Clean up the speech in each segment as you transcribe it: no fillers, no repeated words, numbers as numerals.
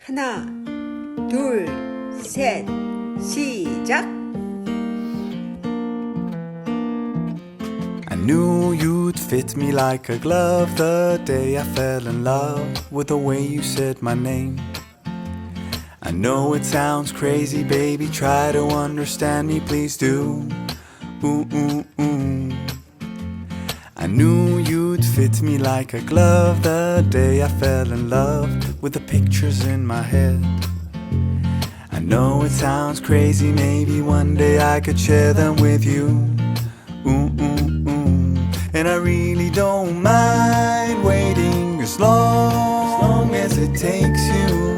하나, 둘, 셋, 시작! I knew you'd fit me like a glove the day I fell in love with the way you said my name. I know it sounds crazy, baby, try to understand me, please do. Ooh, ooh, ooh. I knew you'd fit me like a glove the day I fell in love with the pictures in my head. I know it sounds crazy, maybe one day I could share them with you. Ooh, ooh, ooh. And I really don't mind waiting as long as it takes you.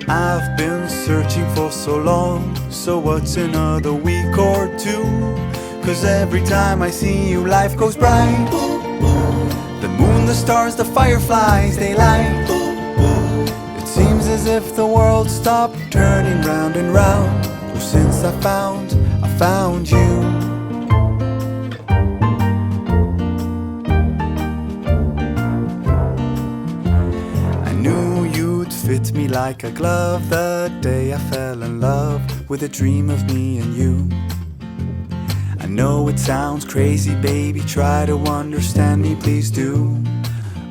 I've been searching for so long, so what's another week or two? 'Cause every time I see you, life goes bright. The moon, the stars, the fireflies, they light. It seems as if the world stopped turning round and round. Oh, since I found you. I knew you'd fit me like a glove the day I fell in love with a dream of me and you. I know it sounds crazy, baby, try to understand me, please do.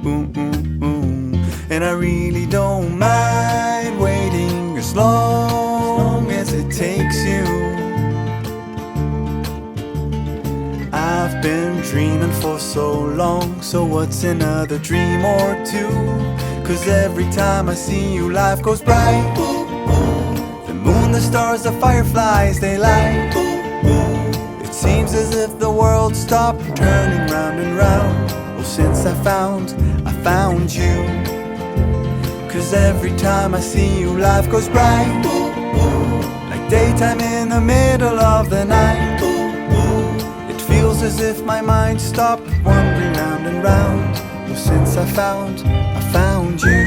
Ooh, ooh, ooh. And I really don't mind waiting as long as it takes you. I've been dreaming for so long, so what's another dream or two? 'Cause every time I see you, life goes bright. The moon, the stars, the fireflies, they light. Seems as if the world stopped turning round and round. Well, since I found you. 'Cause every time I see you, life goes bright. Like daytime in the middle of the night. It feels as if my mind stopped wandering round and round. Well, since I found you.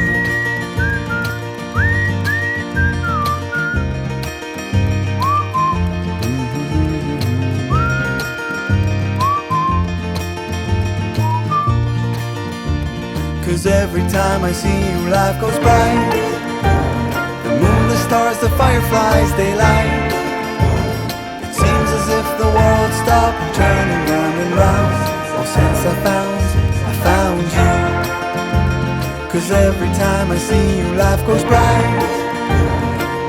'Cause every time I see you, life goes bright. The moon, the stars, the fireflies, they light. It seems as if the world stopped turning round and round. Oh, since I found you. 'Cause every time I see you, life goes bright.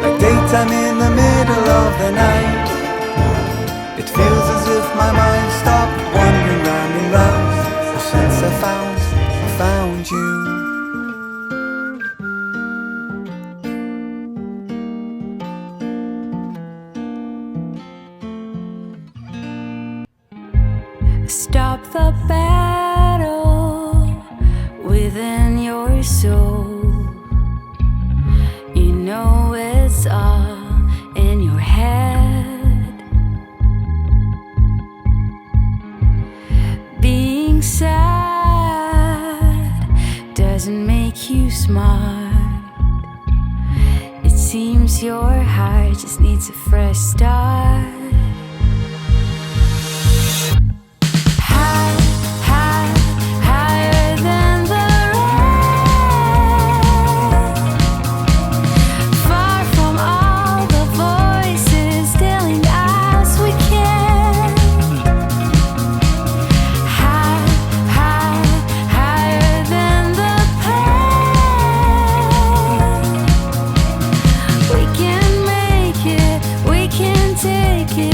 Like daytime in the middle of the night. It feels as if my mind stopped wandering round and round. Oh, since I found you. Stop the battle within your soul. You know it's all in your head. Being sad doesn't make you smart. It seems your heart just needs a fresh start. High, high, higher than the rain. Far from all the voices telling us we can't. High, high, higher than the pain. We can make it, we can take it.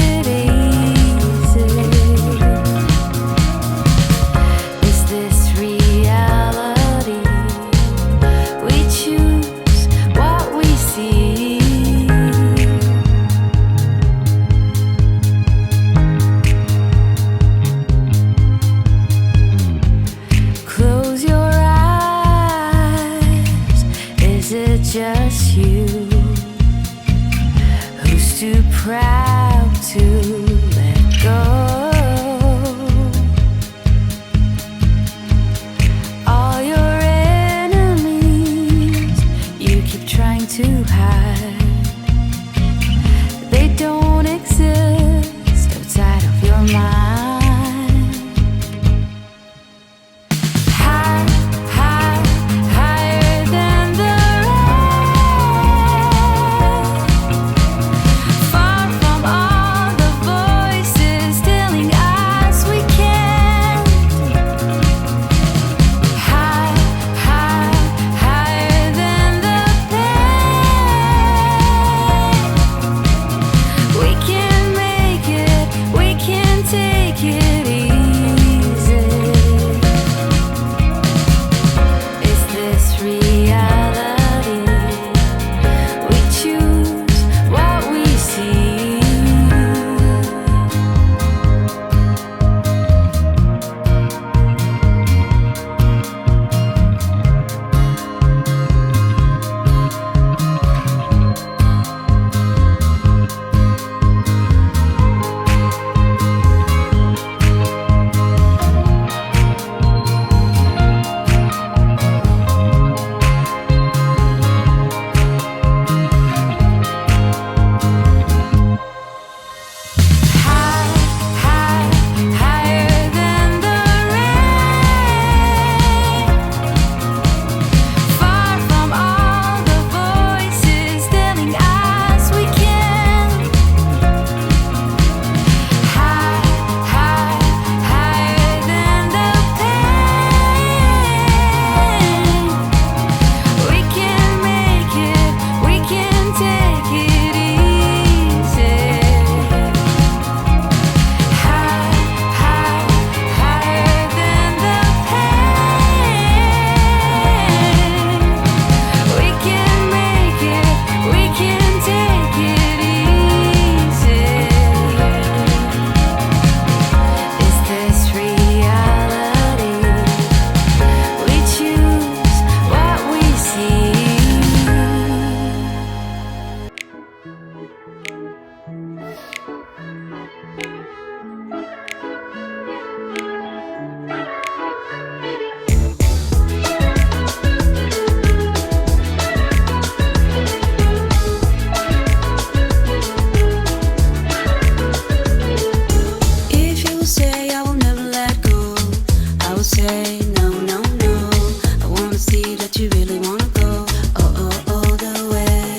see that you really wanna go all the way.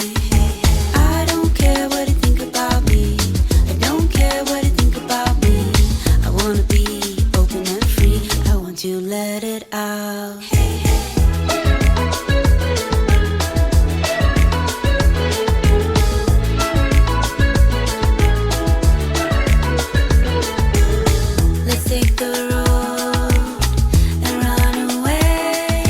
I don't care what you think about me. I don't care what you think about me. I wanna be open and free. I want you to let it out. Let's take the road and run away.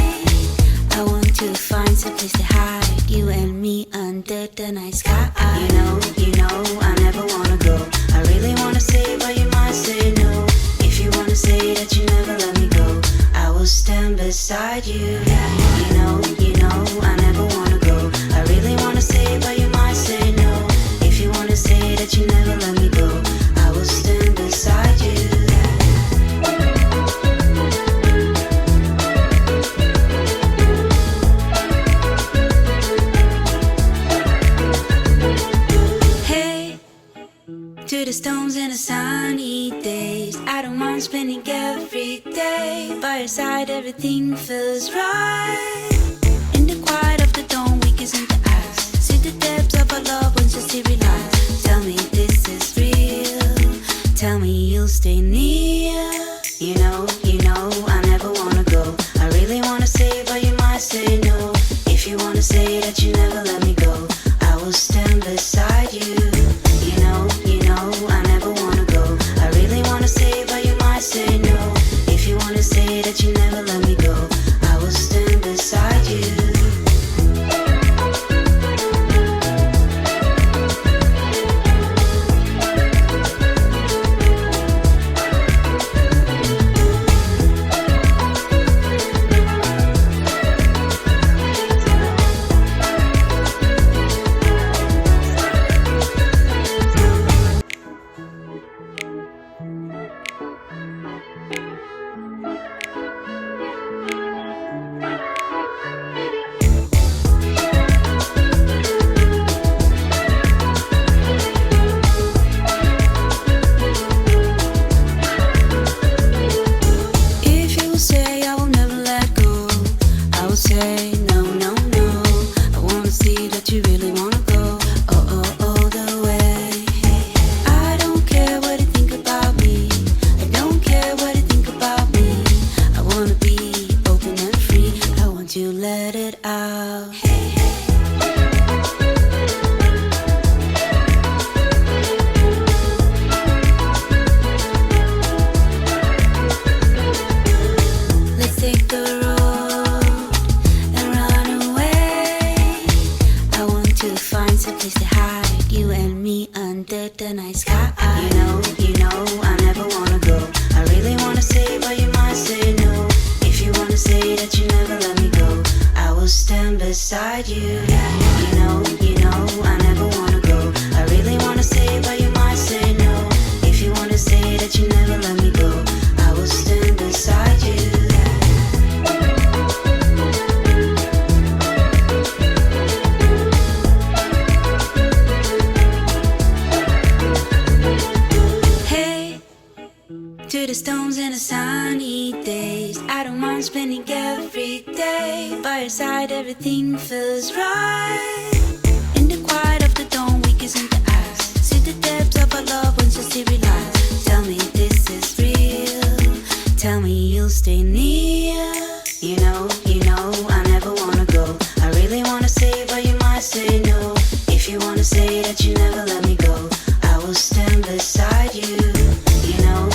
I want to find some place to hide, you and me under the night sky. You know, I never wanna go. I really wanna say, but you might say no. If you wanna say that you never let me go, I will stand beside you. You know, I never wanna go. I really wanna say, but you might say no. If you wanna say that you never let me go, I will stand beside you. Hey, to the stones and the sunny days, I don't mind spending every day by your side. Everything feels right. In the quiet of the dawn, we kiss in the eyes. See the depths of our love once you see realize. Tell me this is real. Tell me you'll stay near. You know, I never wanna go. I really wanna say, but you might say no. If you wanna say that you never let me go, I will stand beside you. You know, I never wanna go. I really wanna say, but you might say no. If you wanna say that you never let me go, I will stand beside you. If you say I will never let go, I will say no. I wanna see that you really wanna go all the way. I don't care what you think about me. I don't care what you think about me. I wanna be open and free. I want you to let it out. Let's take the road and run away. I want to find some place to hide, you and me under the night sky. You know, I never wanna go. I really wanna say, but you might say no. If you wanna say that you never let me go, I will stand beside you. You know, I never wanna go. I really wanna say, but you might say no. If you wanna say that you never let me go, I will stand beside you. Hey, to the stones and the sunny days, I don't mind spending every day by your side. Everything feels right. In the quiet of the dawn, we kiss in the eyes. See the depths of our love once you see realize. Tell me this is real. Tell me you'll stay near. You know, I never wanna go. I really wanna say, but you might say no. If you wanna say that you never let me go, I will stand beside you. You know,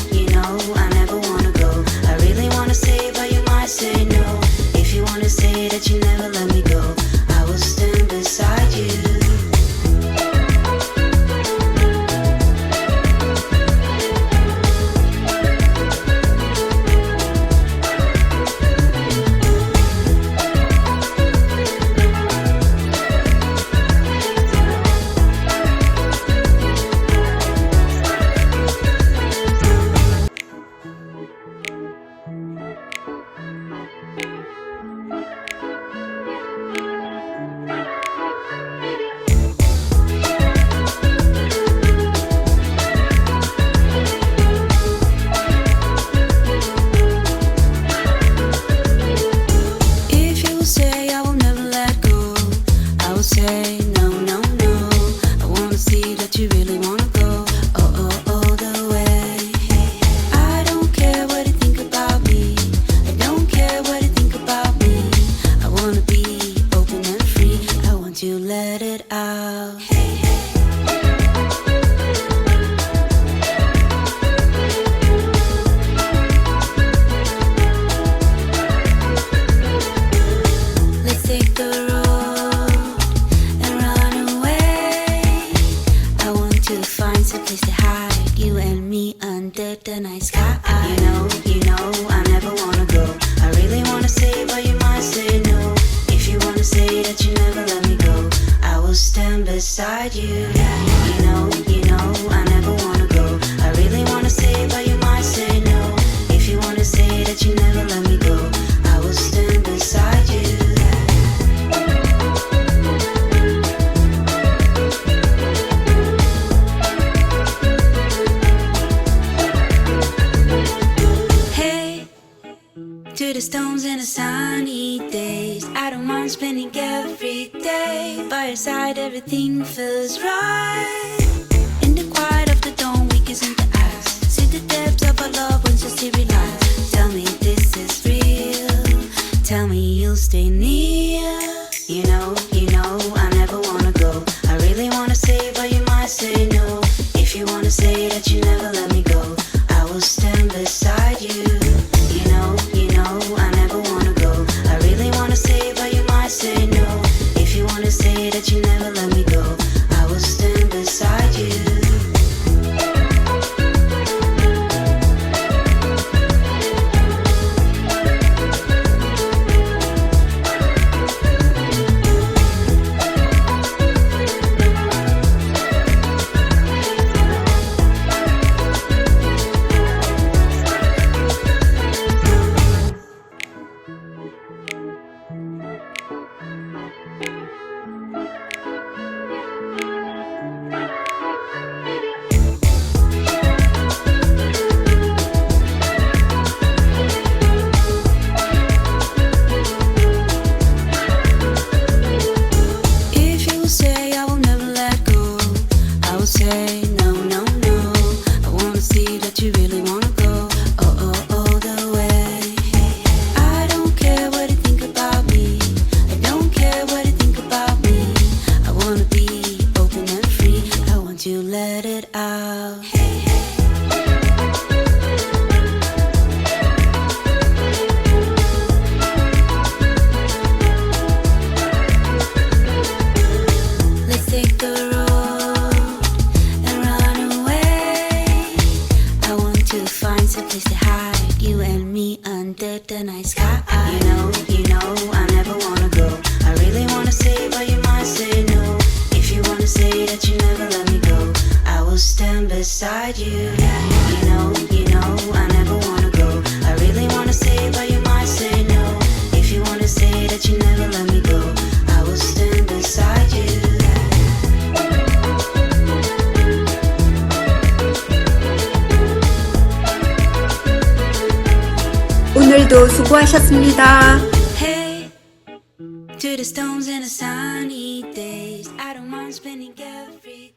I never wanna go. I really wanna say, but you might say no. If you wanna say that you never let me go, I will stand beside you. you say I will never let go, I will say no, no, no. I wanna see that you really wanna go, all the way. I don't care what you think about me, I don't care what you think about me. I wanna be open and free, I want to let it out. Let's take the road and run away. I want to find some place to hide, you and me under the night sky. You know, I never wanna go. I really wanna say, but you might say no. If you wanna say that you never let me go, I will stand beside you. You know, I never wanna go. I really wanna say, but you might say no. If you wanna say that you never let me go, I will stand beside you. Hey, to the stones and the sunny days, I don't mind spending every day by your side. Everything feels right. In the quiet of the dawn, we kiss in the eyes. See the depths of our love once just to realize. Tell me this is real. Tell me you'll stay near. You know, I never wanna go. I really wanna say, but you might say no. If you wanna say that you never let me go, I will stand beside you. You know, I never wanna go. I really wanna say, but you might say no. If you wanna say that you never let me go, I will stand beside you. If you say I will never let go, I will say no, no, no. I wanna see that you really wanna go, all the way. I don't care what you think about me, I don't care what you think about me. I wanna be open and free, I want to let it out. Let's take the road and run away. I want to find some place to hide, you and me under the night sky. You know, I never wanna go. I really wanna say, but you might say no. If you wanna say that you never let me go, I will stand beside you. You know, I never wanna go. I really wanna say, but you might say no. If you wanna say that you never let me go, I will stand beside you. 오늘도 수고하셨습니다. Hey, to the stones and the sunny days, I don't mind spending every